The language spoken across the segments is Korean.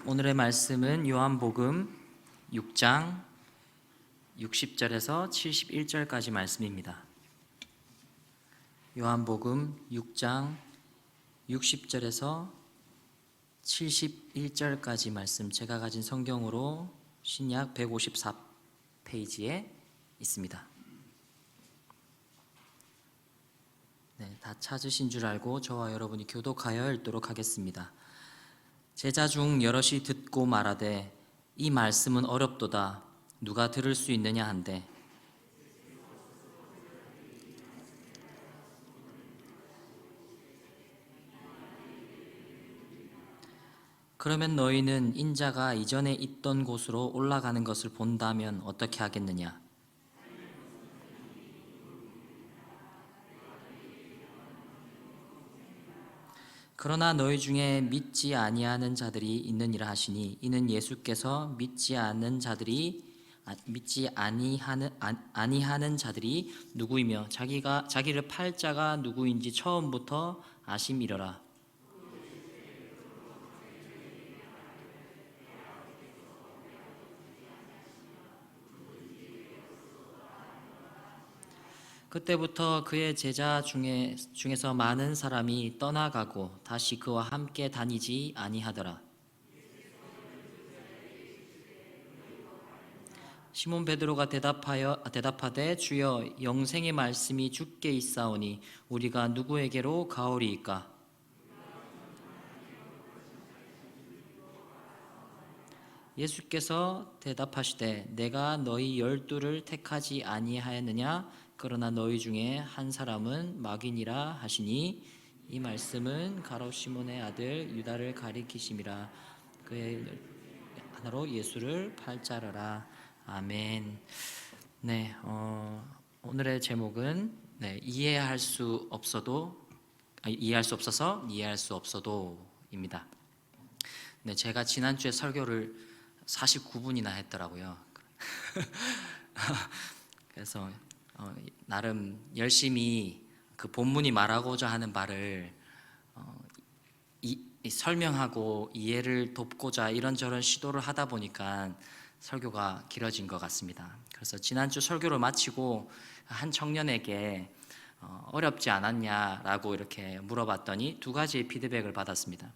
오늘의 말씀은 요한복음 6장 60절에서 71절까지 말씀입니다. 요한복음 6장 60절에서 71절까지 말씀, 제가 가진 성경으로 신약 154페이지에 있습니다. 다 찾으신 줄 알고 저와 여러분이 교독하여 읽도록 하겠습니다. 제자 중 여럿이 듣고 말하되 이 말씀은 어렵도다 누가 들을 수 있느냐 한데, 그러면 너희는 인자가 이전에 있던 곳으로 올라가는 것을 본다면 어떻게 하겠느냐? 그러나 너희 중에 믿지 아니하는 자들이 있느니라 하시니, 이는 예수께서 믿지 아니하는 자들이 누구이며 자기를 팔 자가 누구인지 처음부터 아심이러라. 그때부터 그의 제자 중에서 많은 사람이 떠나가고 다시 그와 함께 다니지 아니하더라. 시몬 베드로가 대답하되 주여, 영생의 말씀이 주께 있사오니 우리가 누구에게로 가오리이까? 예수께서 대답하시되 내가 너희 12를 택하지 아니하였느냐? 그러나 너희 중에 한 사람은 마귀니라 하시니, 이 말씀은 가롯 시몬의 아들 유다를 가리키심이라. 그의 하나로 예수를 팔자라라. 아멘. 오늘의 제목은 이해할 수 없어서도 입니다. 제가 지난주에 설교를 49분이나 했더라고요. 그래서 나름 열심히 그 본문이 말하고자 하는 바를 설명하고 이해를 돕고자 이런저런 시도를 하다 보니까 설교가 길어진 것 같습니다. 그래서 지난주 설교를 마치고 한 청년에게 어렵지 않았냐라고 이렇게 물어봤더니 두 가지의 피드백을 받았습니다.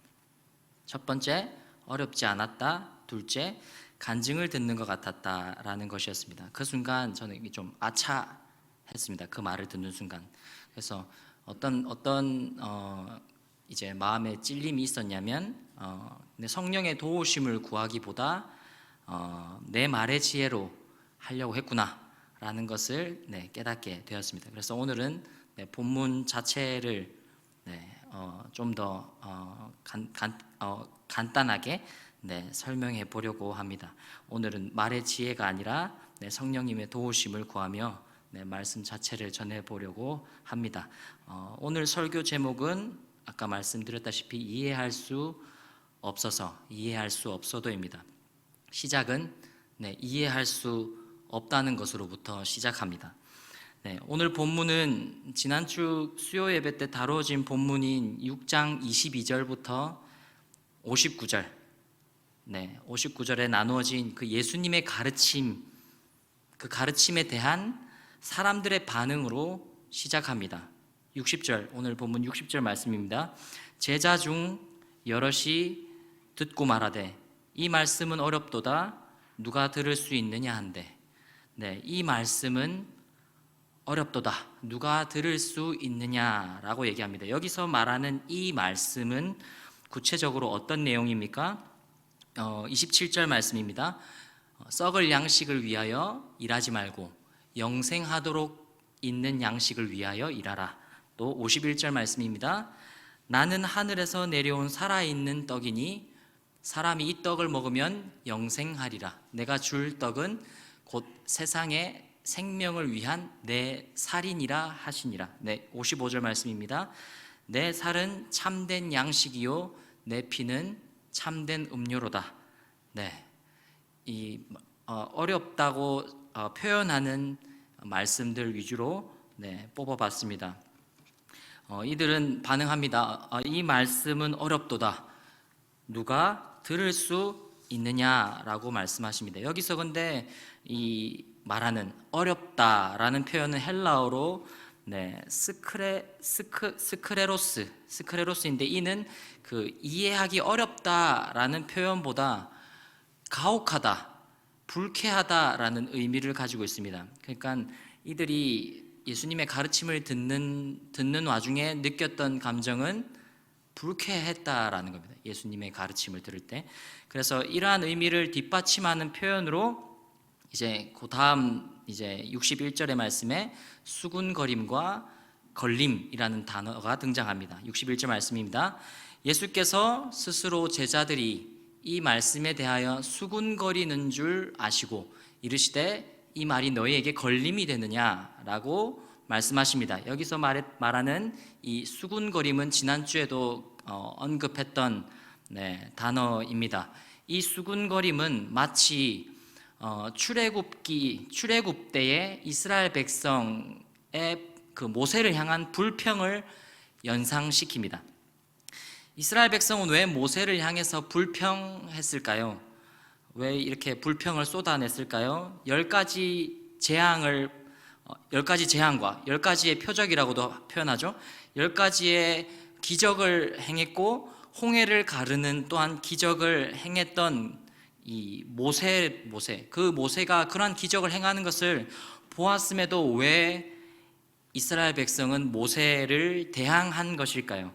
첫 번째, 어렵지 않았다. 둘째, 간증을 듣는 것 같았다라는 것이었습니다. 그 순간 저는 좀 아차했습니다. 그 말을 듣는 순간. 그래서 어떤 이제 마음에 찔림이 있었냐면, 내 성령의 도우심을 구하기보다 내 말의 지혜로 하려고 했구나라는 것을 깨닫게 되었습니다. 그래서 오늘은 본문 자체를 좀 더 간단하게 설명해 보려고 합니다. 오늘은 말의 지혜가 아니라 성령님의 도우심을 구하며 말씀 자체를 전해 보려고 합니다. 오늘 설교 제목은 아까 말씀드렸다시피 이해할 수 없어도입니다. 시작은 이해할 수 없다는 것으로부터 시작합니다. 오늘 본문은 지난주 수요 예배 때 다뤄진 본문인 6장 22절부터 59절, 59절에 나누어진 그 예수님의 가르침, 그 가르침에 대한 사람들의 반응으로 시작합니다. 60절, 오늘 본문 60절 말씀입니다. 제자 중 여럿이 듣고 말하되 이 말씀은 어렵도다 누가 들을 수 있느냐 한데, 이 말씀은 어렵도다 누가 들을 수 있느냐라고 얘기합니다. 여기서 말하는 이 말씀은 구체적으로 어떤 내용입니까? 27절 말씀입니다. 썩을 양식을 위하여 일하지 말고 영생하도록 있는 양식을 위하여 일하라. 또 51절 말씀입니다. 나는 하늘에서 내려온 살아있는 떡이니 사람이 이 떡을 먹으면 영생하리라. 내가 줄 떡은 곧 세상의 생명을 위한 내 살이니라 하시니라. 55절 말씀입니다. 내 살은 참된 양식이요 내 피는 참된 음료로다. 이 어렵다고 표현하는 말씀들 위주로 뽑아봤습니다. 이들은 반응합니다. 이 말씀은 어렵도다 누가 들을 수 있느냐라고 말씀하십니다. 여기서 근데 이 말하는 어렵다라는 표현은 헬라어로 스크레로스인데, 이는 그 이해하기 어렵다라는 표현보다 가혹하다, 불쾌하다라는 의미를 가지고 있습니다. 그러니까 이들이 예수님의 가르침을 듣는 와중에 느꼈던 감정은 불쾌했다라는 겁니다. 예수님의 가르침을 들을 때. 그래서 이러한 의미를 뒷받침하는 표현으로 이제 그 다음 이제 61절의 말씀에 수군거림과 걸림이라는 단어가 등장합니다. 61절 말씀입니다. 예수께서 스스로 제자들이 이 말씀에 대하여 수군거리는 줄 아시고 이르시되 이 말이 너희에게 걸림이 되느냐라고 말씀하십니다. 여기서 말하는 이 수군거림은 지난주에도 언급했던 단어입니다. 이 수군거림은 마치 출애굽 때에 이스라엘 백성의 그 모세를 향한 불평을 연상시킵니다. 이스라엘 백성은 왜 모세를 향해서 불평했을까요? 왜 이렇게 불평을 쏟아냈을까요? 10가지 재앙과 10가지의 표적이라고도 표현하죠. 10가지의 기적을 행했고 홍해를 가르는 또한 기적을 행했던 이 그 모세가 그러한 기적을 행하는 것을 보았음에도 왜 이스라엘 백성은 모세를 대항한 것일까요?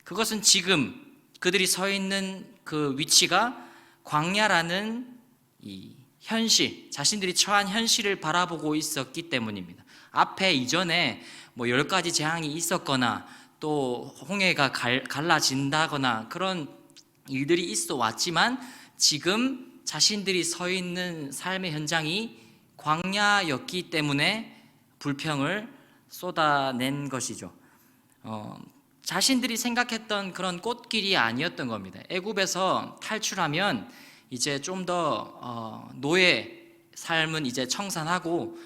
그것은 지금 그들이 서 있는 그 위치가 광야라는 이 현실, 자신들이 처한 현실을 바라보고 있었기 때문입니다. 앞에 이전에 뭐 10가지 재앙이 있었거나 또 홍해가 갈라진다거나 그런 일들이 있어 왔지만 지금 자신들이 서 있는 삶의 현장이 광야였기 때문에 불평을 쏟아낸 것이죠. 자신들이 생각했던 그런 꽃길이 아니었던 겁니다. 애굽에서 탈출하면 이제 좀 더 노예 삶은 이제 청산하고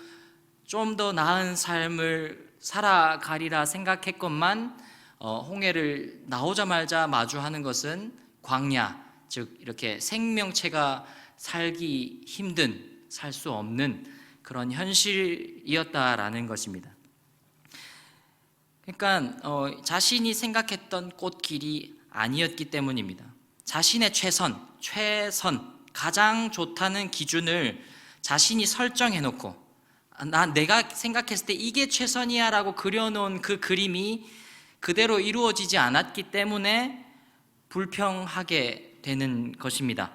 좀 더 나은 삶을 살아가리라 생각했건만 홍해를 나오자마자 마주하는 것은 광야, 즉 이렇게 생명체가 살기 힘든, 살 수 없는 그런 현실이었다라는 것입니다. 그러니까 자신이 생각했던 꽃길이 아니었기 때문입니다. 자신의 최선, 가장 좋다는 기준을 자신이 설정해놓고 내가 생각했을 때 이게 최선이야 라고 그려놓은 그 그림이 그대로 이루어지지 않았기 때문에 불평하게 되는 것입니다.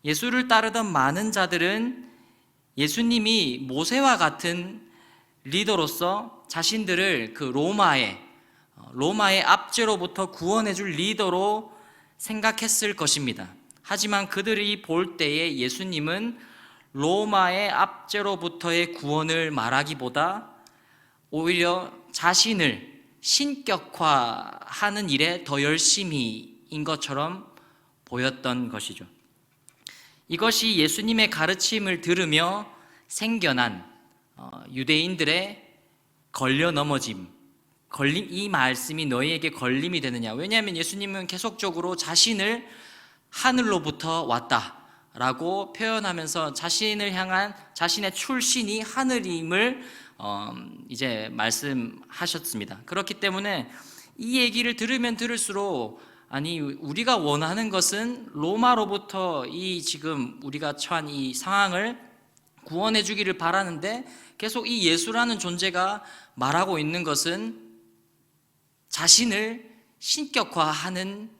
예수를 따르던 많은 자들은 예수님이 모세와 같은 리더로서 자신들을 그 로마의 압제로부터 구원해줄 리더로 생각했을 것입니다. 하지만 그들이 볼 때에 예수님은 로마의 압제로부터의 구원을 말하기보다 오히려 자신을 신격화하는 일에 더 열심히인 것처럼 보였던 것이죠. 이것이 예수님의 가르침을 들으며 생겨난 유대인들의 걸려 넘어짐, 이 말씀이 너희에게 걸림이 되느냐. 왜냐하면 예수님은 계속적으로 자신을 하늘로부터 왔다라고 표현하면서 자신을 향한 자신의 출신이 하늘임을 이제 말씀하셨습니다. 그렇기 때문에 이 얘기를 들으면 들을수록 아니 우리가 원하는 것은 로마로부터 이 지금 우리가 처한 이 상황을 구원해 주기를 바라는데 계속 이 예수라는 존재가 말하고 있는 것은 자신을 신격화하는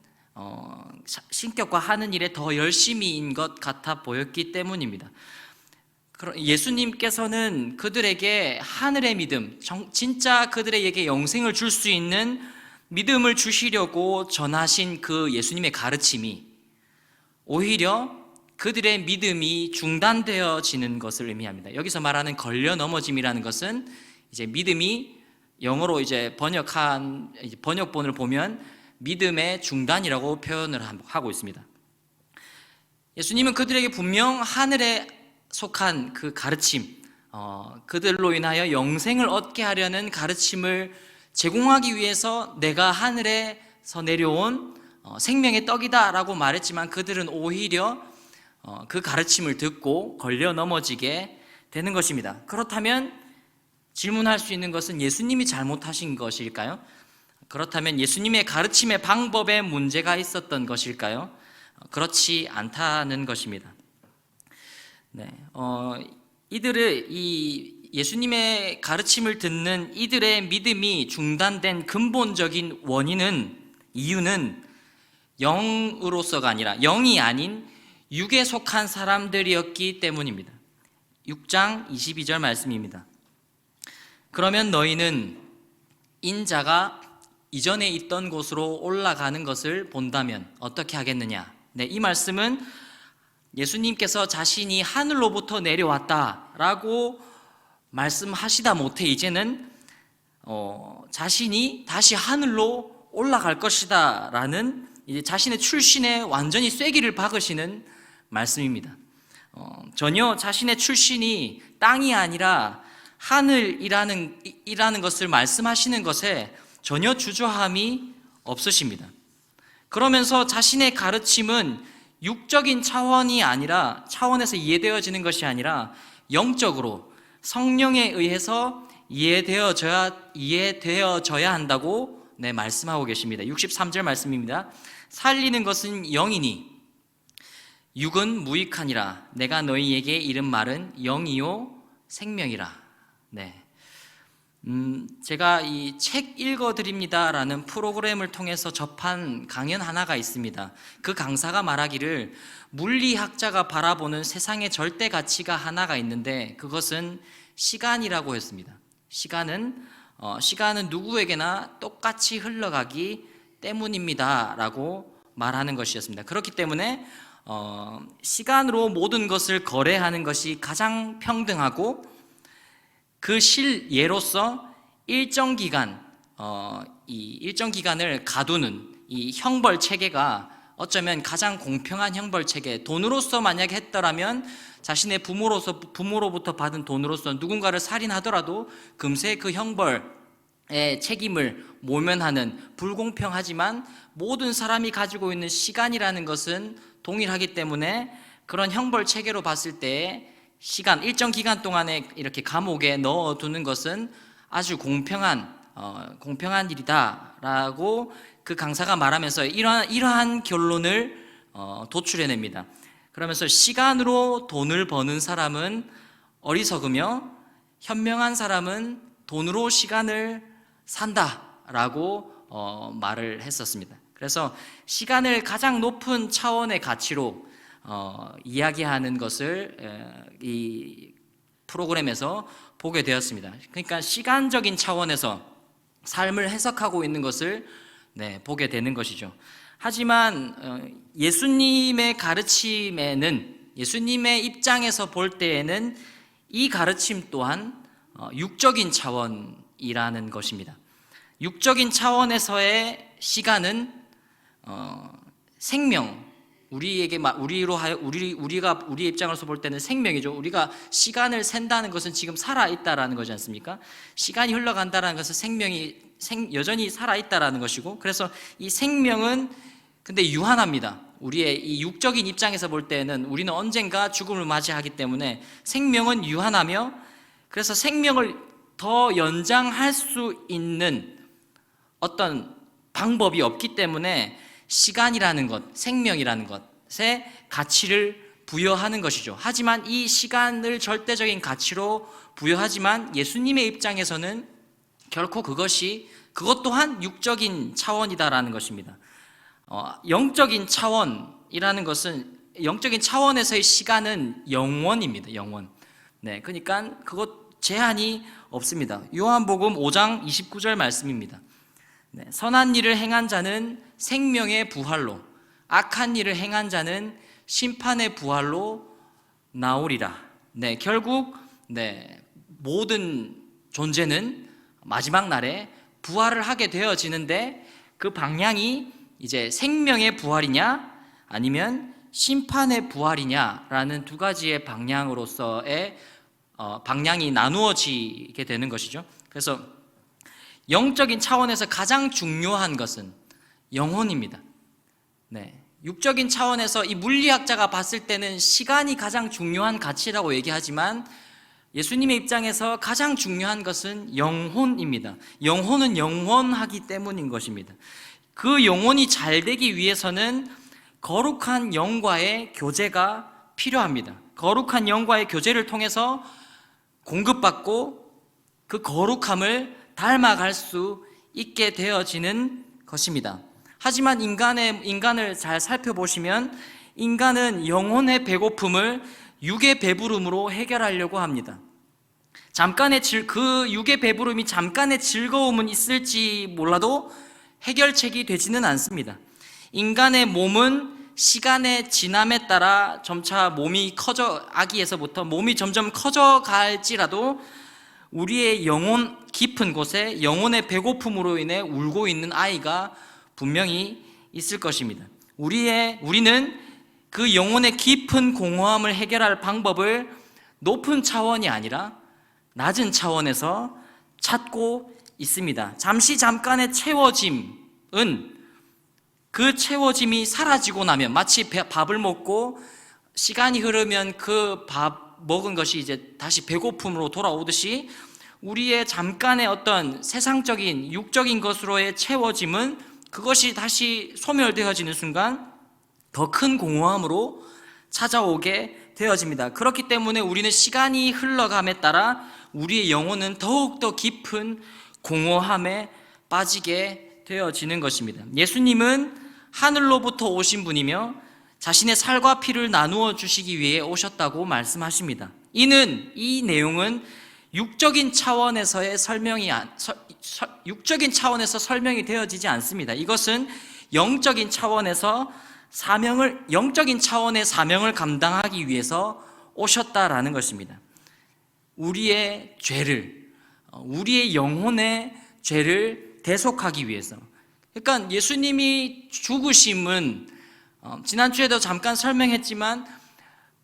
일에 더 열심히인 것 같아 보였기 때문입니다. 예수님께서는 그들에게 하늘의 믿음, 진짜 그들에게 영생을 줄 수 있는 믿음을 주시려고 전하신 그 예수님의 가르침이 오히려 그들의 믿음이 중단되어지는 것을 의미합니다. 여기서 말하는 걸려 넘어짐이라는 것은 이제 믿음이 영어로 이제 번역본을 보면 믿음의 중단이라고 표현을 하고 있습니다. 예수님은 그들에게 분명 하늘에 속한 그 가르침, 그들로 인하여 영생을 얻게 하려는 가르침을 제공하기 위해서 내가 하늘에서 내려온 생명의 떡이다라고 말했지만 그들은 오히려 그 가르침을 듣고 걸려 넘어지게 되는 것입니다. 그렇다면 질문할 수 있는 것은 예수님이 잘못하신 것일까요? 그렇다면 예수님의 가르침의 방법에 문제가 있었던 것일까요? 그렇지 않다는 것입니다. 이 예수님의 가르침을 듣는 이들의 믿음이 중단된 근본적인 이유는 영으로서가 아니라 영이 아닌 육에 속한 사람들이었기 때문입니다. 6장 22절 말씀입니다. 그러면 너희는 인자가 이전에 있던 곳으로 올라가는 것을 본다면 어떻게 하겠느냐? 이 말씀은 예수님께서 자신이 하늘로부터 내려왔다라고 말씀하시다 못해 이제는 자신이 다시 하늘로 올라갈 것이다 라는 이제 자신의 출신에 완전히 쐐기를 박으시는 말씀입니다. 전혀 자신의 출신이 땅이 아니라 하늘이라는 것을 말씀하시는 것에 전혀 주저함이 없으십니다. 그러면서 자신의 가르침은 육적인 차원에서 이해되어지는 것이 아니라 영적으로 성령에 의해서 이해되어져야 한다고 말씀하고 계십니다. 63절 말씀입니다. 살리는 것은 영이니 육은 무익하니라. 내가 너희에게 이른 말은 영이요 생명이라. 제가 이 책 읽어드립니다라는 프로그램을 통해서 접한 강연 하나가 있습니다. 그 강사가 말하기를 물리학자가 바라보는 세상의 절대 가치가 하나가 있는데 그것은 시간이라고 했습니다. 시간은 누구에게나 똑같이 흘러가기 때문입니다 라고 말하는 것이었습니다. 그렇기 때문에 시간으로 모든 것을 거래하는 것이 가장 평등하고 그 실예로서 일정 기간을 가두는 이 형벌 체계가 어쩌면 가장 공평한 형벌 체계, 돈으로서 만약에 했더라면 자신의 부모로부터 받은 돈으로서 누군가를 살인하더라도 금세 그 형벌의 책임을 모면하는 불공평하지만 모든 사람이 가지고 있는 시간이라는 것은 동일하기 때문에 그런 형벌 체계로 봤을 때 일정 기간 동안에 이렇게 감옥에 넣어두는 것은 아주 공평한 일이다라고 그 강사가 말하면서 이러한 결론을 도출해냅니다. 그러면서 시간으로 돈을 버는 사람은 어리석으며 현명한 사람은 돈으로 시간을 산다라고 말을 했었습니다. 그래서 시간을 가장 높은 차원의 가치로 이야기하는 것을 이 프로그램에서 보게 되었습니다. 그러니까 시간적인 차원에서 삶을 해석하고 있는 것을 보게 되는 것이죠. 하지만 예수님의 가르침에는, 예수님의 입장에서 볼 때에는 이 가르침 또한 육적인 차원이라는 것입니다. 육적인 차원에서의 시간은 생명, 우리의 입장으로서 볼 때는 생명이죠. 우리가 시간을 샌다는 것은 지금 살아있다라는 거지 않습니까? 시간이 흘러간다는 것은 생명이 여전히 살아있다라는 것이고, 그래서 이 생명은 근데 유한합니다. 우리의 이 육적인 입장에서 볼 때는 우리는 언젠가 죽음을 맞이하기 때문에 생명은 유한하며, 그래서 생명을 더 연장할 수 있는 어떤 방법이 없기 때문에 시간이라는 것, 생명이라는 것에 가치를 부여하는 것이죠. 하지만 이 시간을 절대적인 가치로 부여하지만 예수님의 입장에서는 결코 그것 또한 육적인 차원이다라는 것입니다. 영적인 차원이라는 것은, 영적인 차원에서의 시간은 영원입니다. 영원. 그러니까 그것 제한이 없습니다. 요한복음 5장 29절 말씀입니다. 선한 일을 행한 자는 생명의 부활로, 악한 일을 행한 자는 심판의 부활로 나오리라. 결국 모든 존재는 마지막 날에 부활을 하게 되어지는데 그 방향이 이제 생명의 부활이냐 아니면 심판의 부활이냐라는 두 가지의 방향으로서의 방향이 나누어지게 되는 것이죠. 그래서 영적인 차원에서 가장 중요한 것은 영혼입니다. 네, 육적인 차원에서 이 물리학자가 봤을 때는 시간이 가장 중요한 가치라고 얘기하지만 예수님의 입장에서 가장 중요한 것은 영혼입니다. 영혼은 영원하기 때문인 것입니다. 그 영혼이 잘 되기 위해서는 거룩한 영과의 교제가 필요합니다. 거룩한 영과의 교제를 통해서 공급받고 그 거룩함을 닮아갈 수 있게 되어지는 것입니다. 하지만 인간을 잘 살펴보시면 인간은 영혼의 배고픔을 육의 배부름으로 해결하려고 합니다. 그 육의 배부름이 잠깐의 즐거움은 있을지 몰라도 해결책이 되지는 않습니다. 인간의 몸은 시간의 지남에 따라 점차 아기에서부터 몸이 점점 커져갈지라도 우리의 영혼 깊은 곳에 영혼의 배고픔으로 인해 울고 있는 아이가 분명히 있을 것입니다. 우리는 그 영혼의 깊은 공허함을 해결할 방법을 높은 차원이 아니라 낮은 차원에서 찾고 있습니다. 잠깐의 채워짐은 그 채워짐이 사라지고 나면 마치 밥을 먹고 시간이 흐르면 그 밥 먹은 것이 이제 다시 배고픔으로 돌아오듯이 우리의 잠깐의 어떤 세상적인 육적인 것으로의 채워짐은 그것이 다시 소멸되어지는 순간 더 큰 공허함으로 찾아오게 되어집니다. 그렇기 때문에 우리는 시간이 흘러감에 따라 우리의 영혼은 더욱더 깊은 공허함에 빠지게 되어지는 것입니다. 예수님은 하늘로부터 오신 분이며 자신의 살과 피를 나누어 주시기 위해 오셨다고 말씀하십니다. 이 내용은 육적인 차원에서 설명이 되어지지 않습니다. 이것은 영적인 차원의 사명을 감당하기 위해서 오셨다라는 것입니다. 우리의 영혼의 죄를 대속하기 위해서. 그러니까 예수님이 죽으심은 지난주에도 잠깐 설명했지만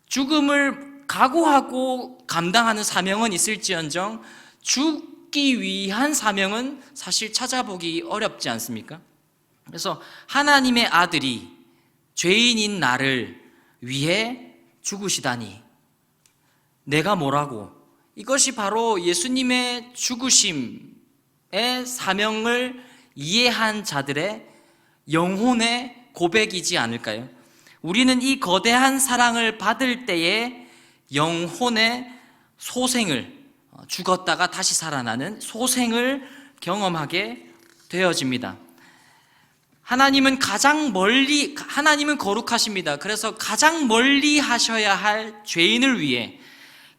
죽음을 각오하고 감당하는 사명은 있을지언정 죽기 위한 사명은 사실 찾아보기 어렵지 않습니까? 그래서 하나님의 아들이 죄인인 나를 위해 죽으시다니 내가 뭐라고. 이것이 바로 예수님의 죽으심의 사명을 이해한 자들의 영혼의 고백이지 않을까요? 우리는 이 거대한 사랑을 받을 때에 영혼의 소생을, 죽었다가 다시 살아나는 소생을 경험하게 되어집니다. 하나님은 거룩하십니다. 그래서 가장 멀리 하셔야 할 죄인을 위해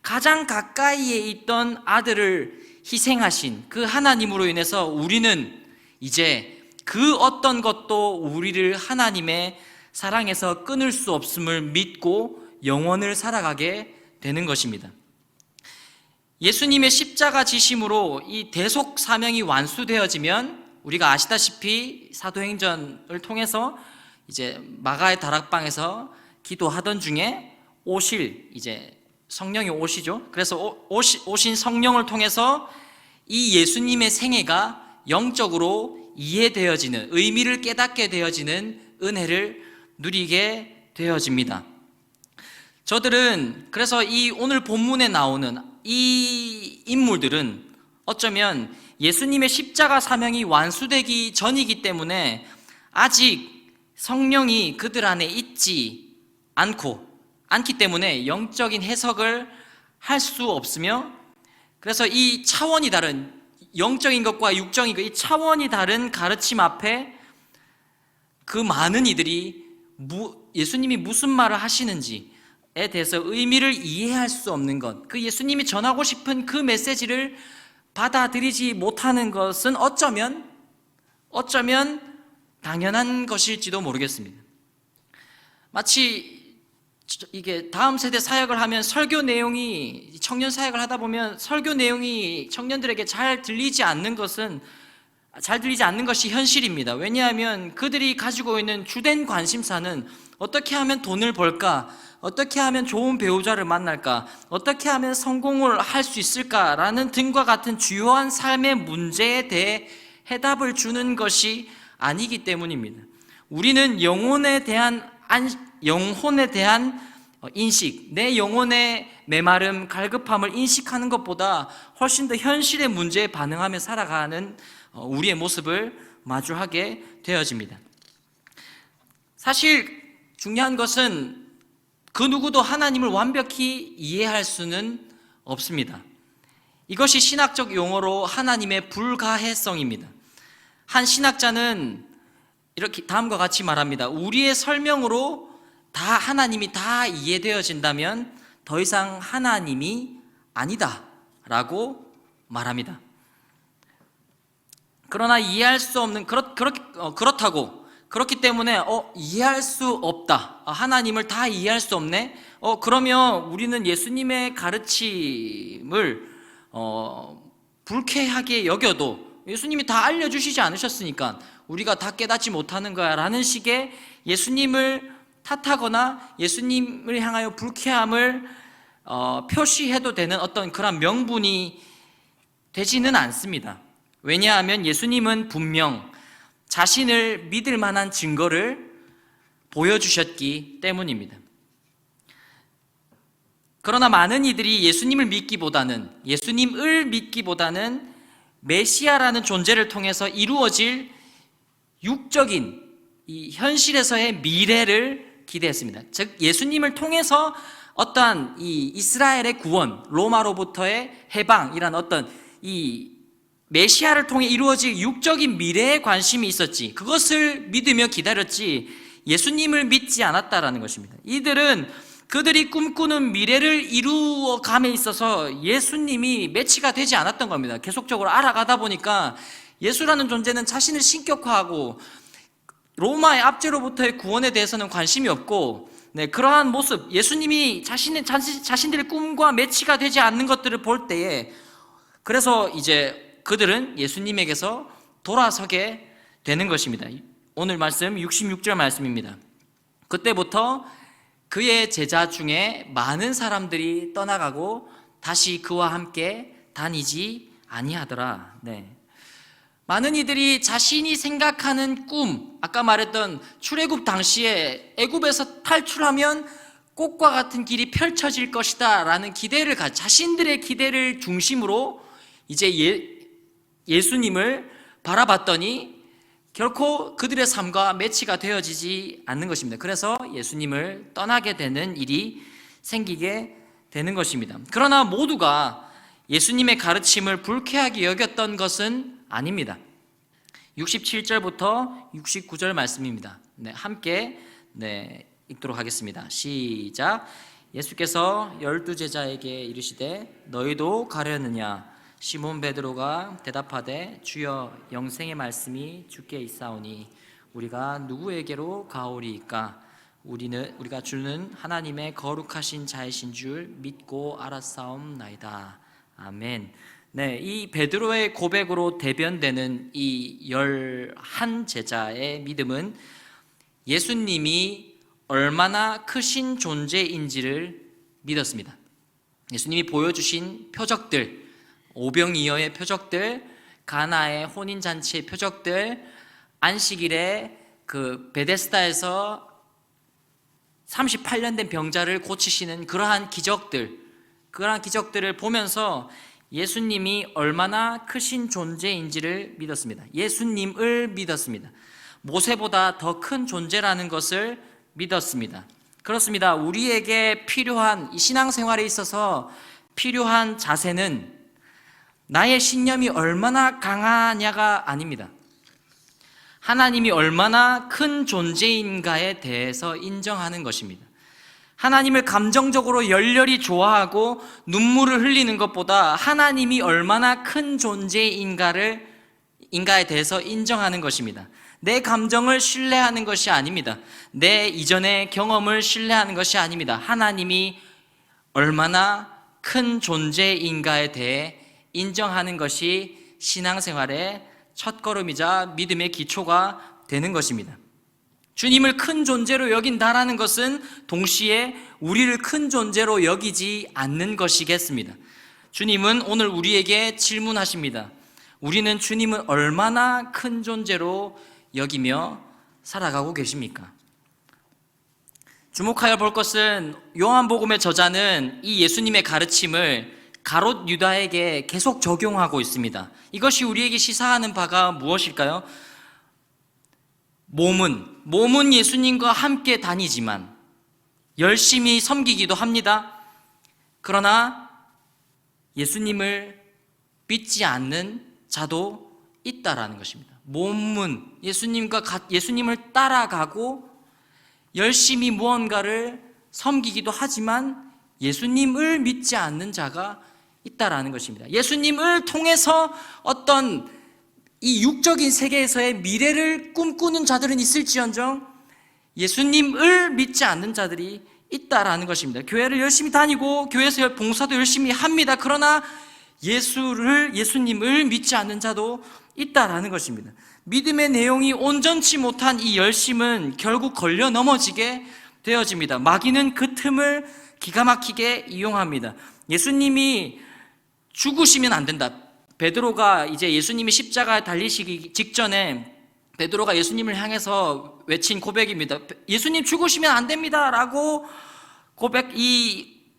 가장 가까이에 있던 아들을 희생하신 그 하나님으로 인해서 우리는 이제 그 어떤 것도 우리를 하나님의 사랑에서 끊을 수 없음을 믿고 영원을 살아가게 되는 것입니다. 예수님의 십자가 지심으로 이 대속 사명이 완수되어지면 우리가 아시다시피 사도행전을 통해서 이제 마가의 다락방에서 기도하던 중에 이제 성령이 오시죠. 그래서 오신 성령을 통해서 이 예수님의 생애가 영적으로 이해되어지는, 의미를 깨닫게 되어지는 은혜를 누리게 되어집니다. 저들은 그래서 이 오늘 본문에 나오는 이 인물들은 어쩌면 예수님의 십자가 사명이 완수되기 전이기 때문에 아직 성령이 그들 안에 있지 않기 때문에 영적인 해석을 할 수 없으며, 그래서 이 차원이 다른 영적인 것과 육적인 것, 이 차원이 다른 가르침 앞에 그 많은 이들이 예수님이 무슨 말을 하시는지에 대해서 의미를 이해할 수 없는 것, 그 예수님이 전하고 싶은 그 메시지를 받아들이지 못하는 것은 어쩌면 당연한 것일지도 모르겠습니다. 마치 이게 다음 세대 사역을 하면 청년 사역을 하다 보면 설교 내용이 청년들에게 잘 들리지 않는 것이 현실입니다. 왜냐하면 그들이 가지고 있는 주된 관심사는 어떻게 하면 돈을 벌까? 어떻게 하면 좋은 배우자를 만날까? 어떻게 하면 성공을 할 수 있을까라는 등과 같은 주요한 삶의 문제에 대해 해답을 주는 것이 아니기 때문입니다. 우리는 영혼에 대한 인식, 내 영혼의 메마름, 갈급함을 인식하는 것보다 훨씬 더 현실의 문제에 반응하며 살아가는 우리의 모습을 마주하게 되어집니다. 사실 중요한 것은 그 누구도 하나님을 완벽히 이해할 수는 없습니다. 이것이 신학적 용어로 하나님의 불가해성입니다. 한 신학자는 이렇게 다음과 같이 말합니다. 우리의 설명으로 하나님이 다 이해되어진다면 더 이상 하나님이 아니다 라고 말합니다. 그러나 이해할 수 없는, 그렇기 때문에 이해할 수 없다, 하나님을 다 이해할 수 없네, 그러면 우리는 예수님의 가르침을 불쾌하게 여겨도 예수님이 다 알려주시지 않으셨으니까 우리가 다 깨닫지 못하는 거야 라는 식의 예수님을 탓하거나 예수님을 향하여 불쾌함을 표시해도 되는 어떤 그런 명분이 되지는 않습니다. 왜냐하면 예수님은 분명 자신을 믿을 만한 증거를 보여주셨기 때문입니다. 그러나 많은 이들이 예수님을 믿기보다는 메시아라는 존재를 통해서 이루어질 육적인 이 현실에서의 미래를 기대했습니다. 즉 예수님을 통해서 어떠한 이 이스라엘의 구원, 로마로부터의 해방이란 어떤 이 메시아를 통해 이루어질 육적인 미래에 관심이 있었지, 그것을 믿으며 기다렸지 예수님을 믿지 않았다라는 것입니다. 이들은 그들이 꿈꾸는 미래를 이루어감에 있어서 예수님이 매치가 되지 않았던 겁니다. 계속적으로 알아가다 보니까 예수라는 존재는 자신을 신격화하고 로마의 압제로부터의 구원에 대해서는 관심이 없고, 그러한 모습, 예수님이 자신들의 꿈과 매치가 되지 않는 것들을 볼 때에, 그래서 이제 그들은 예수님에게서 돌아서게 되는 것입니다. 오늘 말씀 66절 말씀입니다. 그때부터 그의 제자 중에 많은 사람들이 떠나가고 다시 그와 함께 다니지 아니하더라. 많은 이들이 자신이 생각하는 꿈, 아까 말했던 출애굽 당시에 애굽에서 탈출하면 꽃과 같은 길이 펼쳐질 것이다 라는 자신들의 기대를 중심으로 이제 예수님을 바라봤더니 결코 그들의 삶과 매치가 되어지지 않는 것입니다. 그래서 예수님을 떠나게 되는 일이 생기게 되는 것입니다. 그러나 모두가 예수님의 가르침을 불쾌하게 여겼던 것은 아닙니다. 67절부터 69절 말씀입니다. 함께 읽도록 하겠습니다. 시작. 예수께서 12제자에게 이르시되 너희도 가려느냐? 시몬 베드로가 대답하되 주여 영생의 말씀이 주께 있사오니 우리가 누구에게로 가오리이까? 우리가 주는 하나님의 거룩하신 자이신 줄 믿고 알았사옵나이다. 아멘. 이 베드로의 고백으로 대변되는 이 11제자의 믿음은 예수님이 얼마나 크신 존재인지를 믿었습니다. 예수님이 보여주신 표적들, 오병이어의 표적들, 가나의 혼인잔치의 표적들, 안식일에 그 베데스다에서 38년 된 병자를 고치시는 그러한 기적들을 보면서 예수님이 얼마나 크신 존재인지를 믿었습니다. 예수님을 믿었습니다. 모세보다 더 큰 존재라는 것을 믿었습니다. 그렇습니다. 우리에게 필요한, 이 신앙생활에 있어서 필요한 자세는 나의 신념이 얼마나 강하냐가 아닙니다. 하나님이 얼마나 큰 존재인가에 대해서 인정하는 것입니다. 하나님을 감정적으로 열렬히 좋아하고 눈물을 흘리는 것보다 하나님이 얼마나 큰 존재인가에 대해서 인정하는 것입니다. 내 감정을 신뢰하는 것이 아닙니다. 내 이전의 경험을 신뢰하는 것이 아닙니다. 하나님이 얼마나 큰 존재인가에 대해 인정하는 것이 신앙생활의 첫걸음이자 믿음의 기초가 되는 것입니다. 주님을 큰 존재로 여긴다라는 것은 동시에 우리를 큰 존재로 여기지 않는 것이겠습니다. 주님은 오늘 우리에게 질문하십니다. 우리는 주님을 얼마나 큰 존재로 여기며 살아가고 계십니까? 주목하여 볼 것은 요한복음의 저자는 이 예수님의 가르침을 가롯 유다에게 계속 적용하고 있습니다. 이것이 우리에게 시사하는 바가 무엇일까요? 몸은 예수님과 함께 다니지만 열심히 섬기기도 합니다. 그러나 예수님을 믿지 않는 자도 있다라는 것입니다. 몸은 예수님을 따라가고 열심히 무언가를 섬기기도 하지만 예수님을 믿지 않는 자가 있다라는 것입니다. 예수님을 통해서 어떤 이 육적인 세계에서의 미래를 꿈꾸는 자들은 있을지언정 예수님을 믿지 않는 자들이 있다라는 것입니다. 교회를 열심히 다니고 교회에서 봉사도 열심히 합니다. 그러나 예수님을 믿지 않는 자도 있다라는 것입니다. 믿음의 내용이 온전치 못한 이 열심은 결국 걸려 넘어지게 되어집니다. 마귀는 그 틈을 기가 막히게 이용합니다. 예수님이 죽으시면 안 된다. 베드로가 이제 예수님이 십자가에 달리시기 직전에 베드로가 예수님을 향해서 외친 고백입니다. 예수님 죽으시면 안 됩니다 라고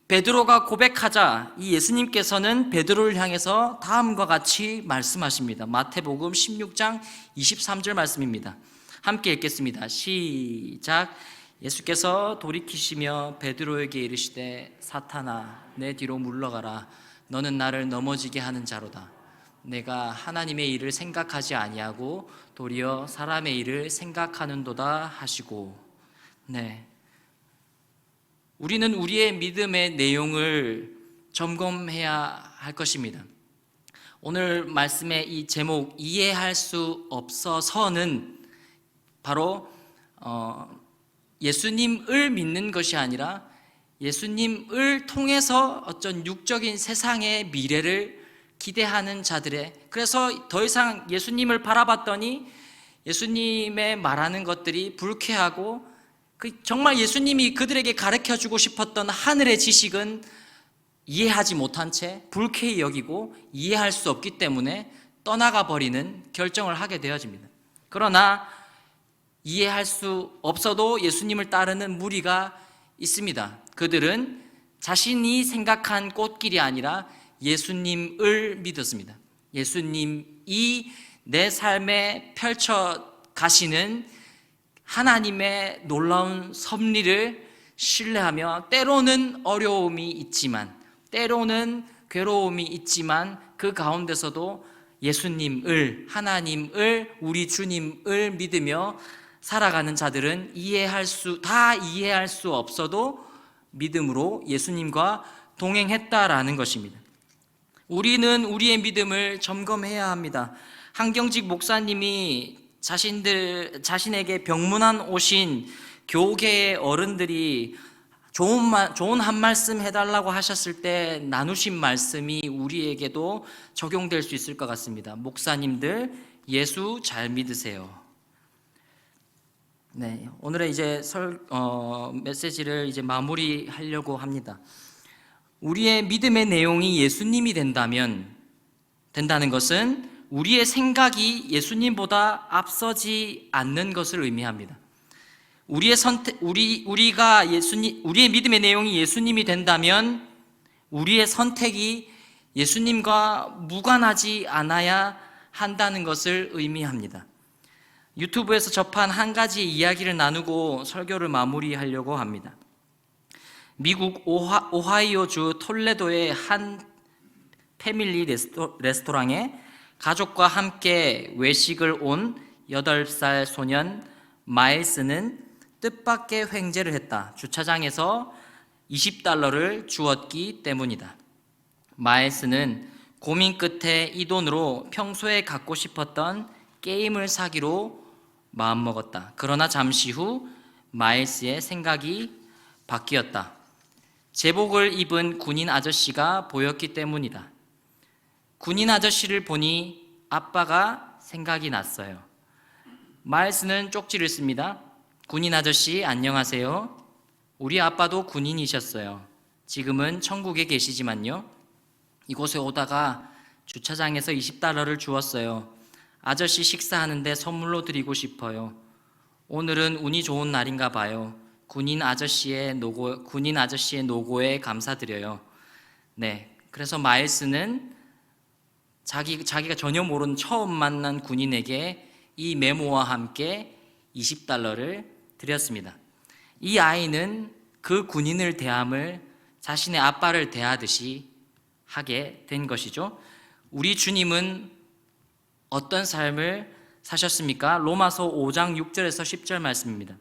베드로가 고백하자 이 예수님께서는 베드로를 향해서 다음과 같이 말씀하십니다. 마태복음 16장 23절 말씀입니다. 함께 읽겠습니다. 시작. 예수께서 돌이키시며 베드로에게 이르시되 사탄아 내 뒤로 물러가라. 너는 나를 넘어지게 하는 자로다. 내가 하나님의 일을 생각하지 아니하고 도리어 사람의 일을 생각하는도다 하시고. 네, 우리는 우리의 믿음의 내용을 점검해야 할 것입니다. 오늘 말씀의 이 제목 이해할 수 없어서는 바로 예수님을 믿는 것이 아니라 예수님을 통해서 어떤 육적인 세상의 미래를 기대하는 자들의, 그래서 더 이상 예수님을 바라봤더니 예수님의 말하는 것들이 불쾌하고 정말 예수님이 그들에게 가르쳐주고 싶었던 하늘의 지식은 이해하지 못한 채 불쾌히 여기고 이해할 수 없기 때문에 떠나가 버리는 결정을 하게 되어집니다. 그러나 이해할 수 없어도 예수님을 따르는 무리가 있습니다. 그들은 자신이 생각한 꽃길이 아니라 예수님을 믿었습니다. 예수님이 내 삶에 펼쳐 가시는 하나님의 놀라운 섭리를 신뢰하며 때로는 어려움이 있지만 때로는 괴로움이 있지만 그 가운데서도 예수님을, 하나님을, 우리 주님을 믿으며 살아가는 자들은 다 이해할 수 없어도 믿음으로 예수님과 동행했다라는 것입니다. 우리는 우리의 믿음을 점검해야 합니다. 한경직 목사님이 자신에게 병문안 오신 교계의 어른들이 좋은 한 말씀 해달라고 하셨을 때 나누신 말씀이 우리에게도 적용될 수 있을 것 같습니다. 목사님들, 예수 잘 믿으세요. 네, 오늘의 이제 메시지를 이제 마무리하려고 합니다. 우리의 믿음의 내용이 예수님이 된다는 것은 우리의 생각이 예수님보다 앞서지 않는 것을 의미합니다. 우리의 믿음의 내용이 예수님이 된다면 우리의 선택이 예수님과 무관하지 않아야 한다는 것을 의미합니다. 유튜브에서 접한 한 가지 이야기를 나누고 설교를 마무리하려고 합니다. 미국 오하이오주 톨레도의 한 패밀리 레스토랑에 가족과 함께 외식을 온 8살 소년 마일스는 뜻밖의 횡재를 했다. 주차장에서 $20를 주었기 때문이다. 마일스는 고민 끝에 이 돈으로 평소에 갖고 싶었던 게임을 사기로 마음먹었다. 그러나 잠시 후 마일스의 생각이 바뀌었다. 제복을 입은 군인 아저씨가 보였기 때문이다. 군인 아저씨를 보니 아빠가 생각이 났어요. 마일스는 쪽지를 씁니다. 군인 아저씨 안녕하세요. 우리 아빠도 군인이셨어요. 지금은 천국에 계시지만요. 이곳에 오다가 주차장에서 $20를 주었어요. 아저씨 식사하는데 선물로 드리고 싶어요. 오늘은 운이 좋은 날인가 봐요. 군인 아저씨의 노고에 감사드려요. 네, 그래서 마일스는 자기가 전혀 모르는 처음 만난 군인에게 이 메모와 함께 $20를 드렸습니다. 이 아이는 그 군인을 대함을 자신의 아빠를 대하듯이 하게 된 것이죠. 우리 주님은 어떤 삶을 사셨습니까? 로마서 5장 6절에서 10절 말씀입니다.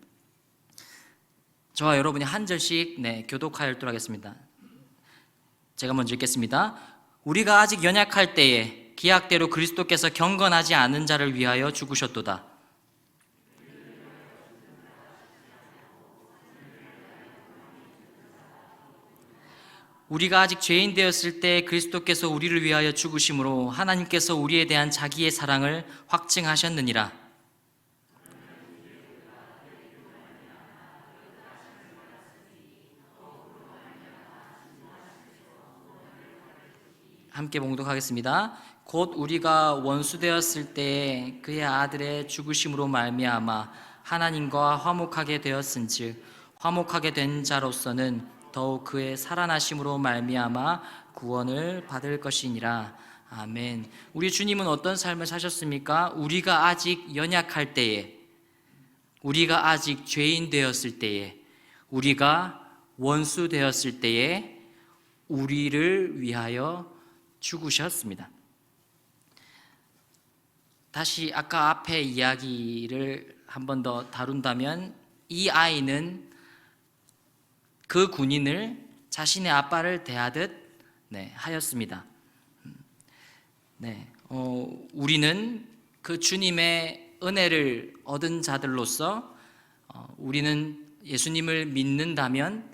저와 여러분이 한 절씩 교독하였도록 하겠습니다. 제가 먼저 읽겠습니다. 우리가 아직 연약할 때에 기약대로 그리스도께서 경건하지 않은 자를 위하여 죽으셨도다. 우리가 아직 죄인 되었을 때 그리스도께서 우리를 위하여 죽으심으로 하나님께서 우리에 대한 자기의 사랑을 확증하셨느니라. 함께 봉독하겠습니다. 곧 우리가 원수 되었을 때에 그의 아들의 죽으심으로 말미암아 하나님과 화목하게 되었은즉 화목하게 된 자로서는 더욱 그의 살아나심으로 말미암아 구원을 받을 것이니라. 아멘. 우리 주님은 어떤 삶을 사셨습니까? 우리가 아직 연약할 때에, 우리가 아직 죄인 되었을 때에, 우리가 원수 되었을 때에 우리를 위하여 죽으셨습니다. 다시 아까 앞에 이야기를 한 번 더 다룬다면 이 아이는 그 군인을 자신의 아빠를 대하듯 하였습니다. 우리는 그 주님의 은혜를 얻은 자들로서 우리는 예수님을 믿는다면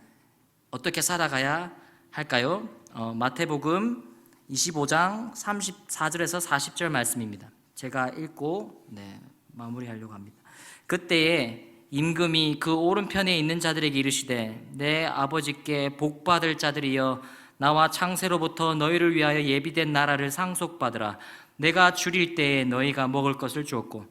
어떻게 살아가야 할까요? 마태복음 25장 34절에서 40절 말씀입니다. 제가 읽고 마무리하려고 합니다. 그때에 임금이 그 오른편에 있는 자들에게 이르시되 내 아버지께 복받을 자들이여 나와 창세로부터 너희를 위하여 예비된 나라를 상속받으라. 내가 줄일 때에 너희가 먹을 것을 주었고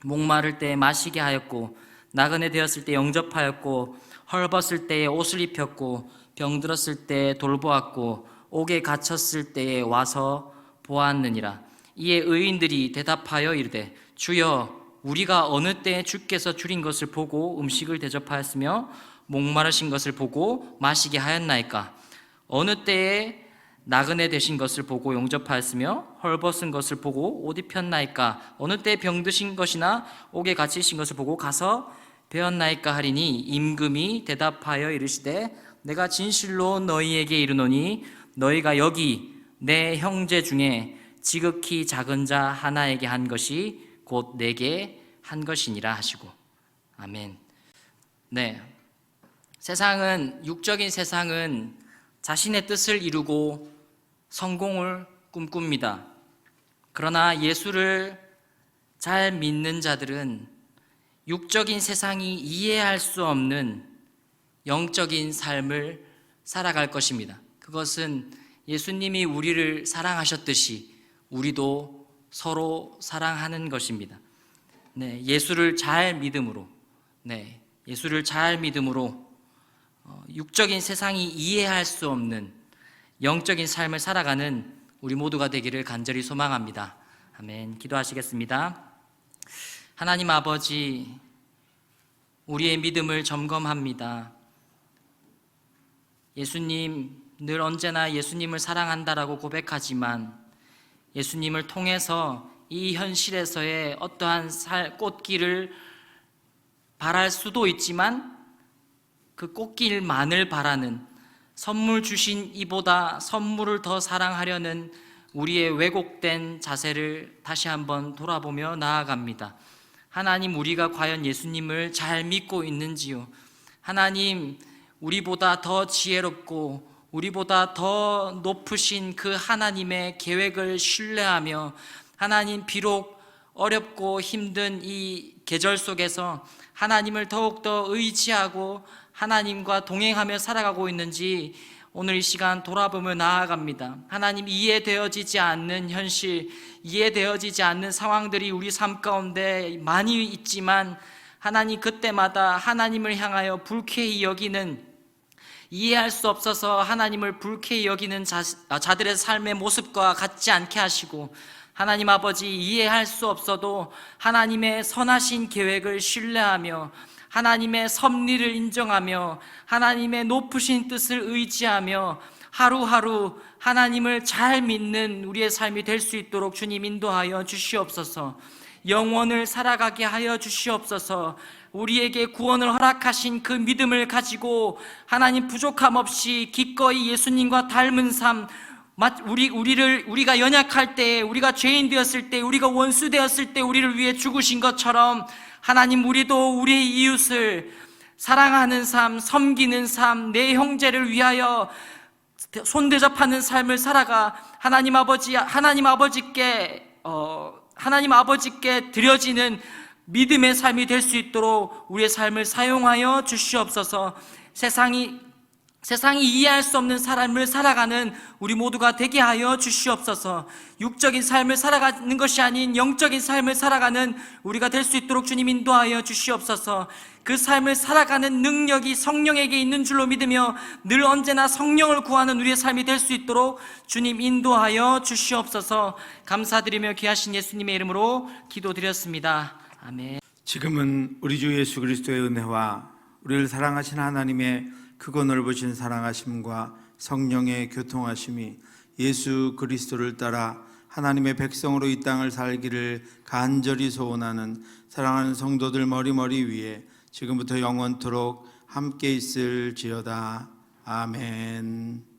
목마를 때에 마시게 하였고 나그네 되었을 때 영접하였고 헐벗을 때에 옷을 입혔고 병들었을 때에 돌보았고 옥에 갇혔을 때에 와서 보았느니라. 이에 의인들이 대답하여 이르되 주여 우리가 어느 때에 주께서 줄인 것을 보고 음식을 대접하였으며 목마르신 것을 보고 마시게 하였나이까? 어느 때에 나그네 되신 것을 보고 영접하였으며 헐벗은 것을 보고 옷 입혔나이까? 어느 때에 병드신 것이나 옥에 갇히신 것을 보고 가서 배웠나이까 하리니 임금이 대답하여 이르시되 내가 진실로 너희에게 이르노니 너희가 여기 내 형제 중에 지극히 작은 자 하나에게 한 것이 곧 내게 한 것이니라 하시고. 아멘. 육적인 세상은 자신의 뜻을 이루고 성공을 꿈꿉니다. 그러나 예수를 잘 믿는 자들은 육적인 세상이 이해할 수 없는 영적인 삶을 살아갈 것입니다. 그것은 예수님이 우리를 사랑하셨듯이 우리도 서로 사랑하는 것입니다. 예수를 잘 믿음으로, 육적인 세상이 이해할 수 없는 영적인 삶을 살아가는 우리 모두가 되기를 간절히 소망합니다. 아멘. 기도하시겠습니다. 하나님 아버지, 우리의 믿음을 점검합니다. 예수님, 늘 언제나 예수님을 사랑한다라고 고백하지만 예수님을 통해서 이 현실에서의 어떠한 꽃길을 바랄 수도 있지만 그 꽃길만을 바라는, 선물 주신 이보다 선물을 더 사랑하려는 우리의 왜곡된 자세를 다시 한번 돌아보며 나아갑니다. 하나님, 우리가 과연 예수님을 잘 믿고 있는지요? 하나님, 우리보다 더 지혜롭고 우리보다 더 높으신 그 하나님의 계획을 신뢰하며, 하나님, 비록 어렵고 힘든 이 계절 속에서 하나님을 더욱더 의지하고 하나님과 동행하며 살아가고 있는지 오늘 이 시간 돌아보며 나아갑니다. 하나님, 이해되어지지 않는 현실, 이해되어지지 않는 상황들이 우리 삶 가운데 많이 있지만 하나님 그때마다 하나님을 향하여 불쾌히 여기는, 이해할 수 없어서 하나님을 불쾌히 여기는 자들의 삶의 모습과 같지 않게 하시고, 하나님 아버지 이해할 수 없어도 하나님의 선하신 계획을 신뢰하며 하나님의 섭리를 인정하며 하나님의 높으신 뜻을 의지하며 하루하루 하나님을 잘 믿는 우리의 삶이 될 수 있도록 주님 인도하여 주시옵소서. 영원을 살아가게 하여 주시옵소서. 우리에게 구원을 허락하신 그 믿음을 가지고 하나님 부족함 없이 기꺼이 예수님과 닮은 삶, 우리가 연약할 때, 우리가 죄인 되었을 때, 우리가 원수 되었을 때 우리를 위해 죽으신 것처럼 하나님, 우리도 우리의 이웃을 사랑하는 삶, 섬기는 삶, 내 형제를 위하여 손대접하는 삶을 살아가 하나님 아버지께 드려지는 믿음의 삶이 될 수 있도록 우리의 삶을 사용하여 주시옵소서. 세상이 이해할 수 없는 삶을 살아가는 우리 모두가 되게 하여 주시옵소서. 육적인 삶을 살아가는 것이 아닌 영적인 삶을 살아가는 우리가 될 수 있도록 주님 인도하여 주시옵소서. 그 삶을 살아가는 능력이 성령에게 있는 줄로 믿으며 늘 언제나 성령을 구하는 우리의 삶이 될 수 있도록 주님 인도하여 주시옵소서. 감사드리며 귀하신 예수님의 이름으로 기도드렸습니다. 아멘. 지금은 우리 주 예수 그리스도의 은혜와 우리를 사랑하신 하나님의 크고 넓으신 사랑하심과 성령의 교통하심이 예수 그리스도를 따라 하나님의 백성으로 이 땅을 살기를 간절히 소원하는 사랑하는 성도들 머리머리 위에 지금부터 영원토록 함께 있을지어다. 아멘.